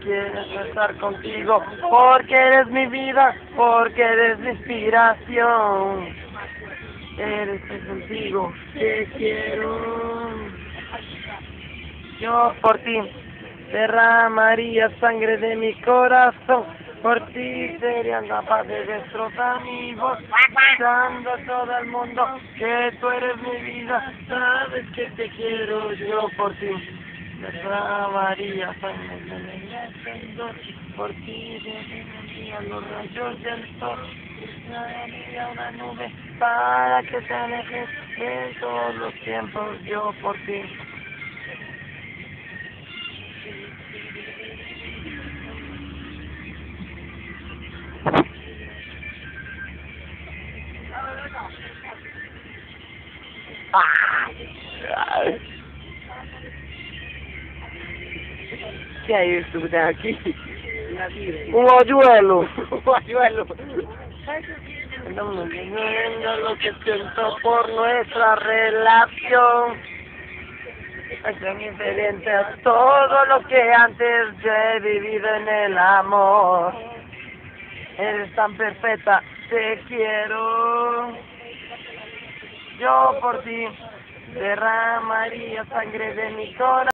quiero estar contigo, porque eres mi vida, porque eres mi inspiración. Eres contigo, te quiero. Yo por ti derramaría sangre de mi corazón, por ti sería capaz de destrozar mi voz, dando a todo el mundo que tú eres mi vida, sabes que te quiero. Yo por ti derramaría sangre de mi esplendor, por ti derramaría los rayos del sol, daría una nube para que te alejes de todos los tiempos. Yo por ti. ¿Qué hay esto que tengo aquí? Un hoyuelo. Un hoyuelo. Estamos viviendo lo que siento por nuestra relación. Es diferente a todo lo que antes yo he vivido en el amor. Eres tan perfecta, te quiero. Yo por ti derramaría sangre de mi corazón.